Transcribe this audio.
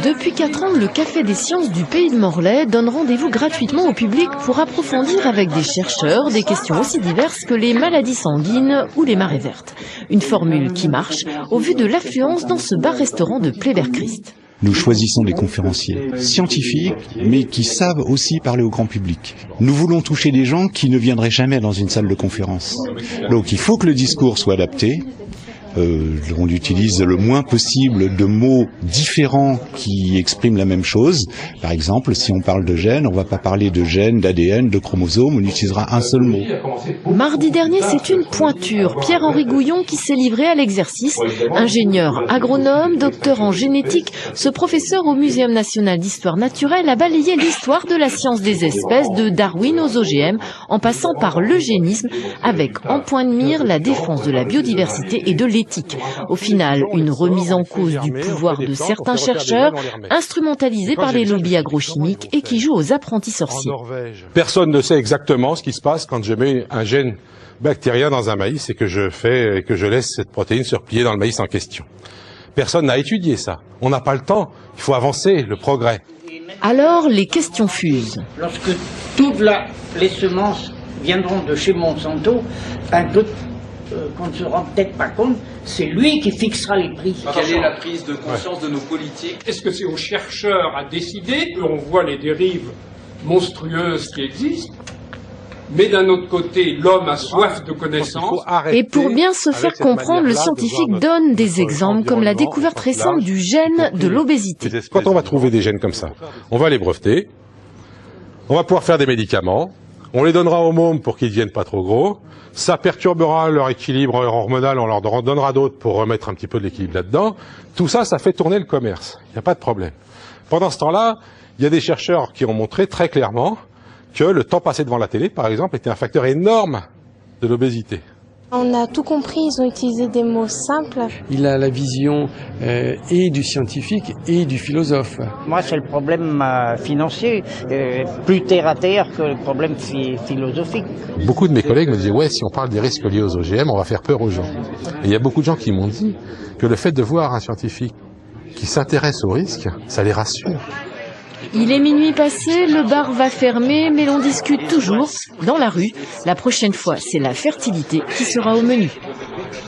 Depuis 4 ans, le Café des Sciences du Pays de Morlaix donne rendez-vous gratuitement au public pour approfondir avec des chercheurs des questions aussi diverses que les maladies sanguines ou les marées vertes. Une formule qui marche au vu de l'affluence dans ce bar-restaurant de Pleyber-Christ. Nous choisissons des conférenciers scientifiques, mais qui savent aussi parler au grand public. Nous voulons toucher des gens qui ne viendraient jamais dans une salle de conférence. Donc il faut que le discours soit adapté. On utilise le moins possible de mots différents qui expriment la même chose. Par exemple, si on parle de gènes, on ne va pas parler de gènes, d'ADN, de chromosomes, on utilisera un seul mot. Mardi dernier, c'est une pointure, Pierre-Henri Gouillon, qui s'est livré à l'exercice. Ingénieur agronome, docteur en génétique, ce professeur au Muséum national d'histoire naturelle a balayé l'histoire de la science des espèces de Darwin aux OGM, en passant par l'eugénisme, avec en point de mire la défense de la biodiversité et de l'éthique. Au final, une remise en cause du pouvoir de certains chercheurs, instrumentalisés par les lobbies agrochimiques et qui jouent aux apprentis sorciers. Personne ne sait exactement ce qui se passe quand je mets un gène bactérien dans un maïs et que je laisse cette protéine se replier dans le maïs en question. Personne n'a étudié ça. On n'a pas le temps. Il faut avancer, le progrès. Alors, les questions fusent. Lorsque toutes les semences viendront de chez Monsanto, un peu qu'on ne se rend peut-être pas compte, c'est lui qui fixera les prix. Quelle est la prise de conscience de nos politiques? Est-ce que c'est aux chercheurs à décider? On voit les dérives monstrueuses qui existent, mais d'un autre côté, l'homme a soif de connaissances. Et pour bien se faire comprendre, le scientifique donne des exemples comme la découverte récente du gène de l'obésité. Quand on va trouver des gènes comme ça, on va les breveter, on va pouvoir faire des médicaments, on les donnera aux mômes pour qu'ils ne deviennent pas trop gros, ça perturbera leur équilibre hormonal, on leur donnera d'autres pour remettre un petit peu de l'équilibre là-dedans. Tout ça, ça fait tourner le commerce, il n'y a pas de problème. Pendant ce temps-là, il y a des chercheurs qui ont montré très clairement que le temps passé devant la télé, par exemple, était un facteur énorme de l'obésité. On a tout compris, ils ont utilisé des mots simples. Il a la vision et du scientifique et du philosophe. Moi, c'est le problème financier, plus terre à terre que le problème philosophique. Beaucoup de mes collègues me disaient, ouais, si on parle des risques liés aux OGM, on va faire peur aux gens. Et il y a beaucoup de gens qui m'ont dit que le fait de voir un scientifique qui s'intéresse aux risques, ça les rassure. Il est minuit passé, le bar va fermer, mais l'on discute toujours dans la rue. La prochaine fois, c'est la fertilité qui sera au menu.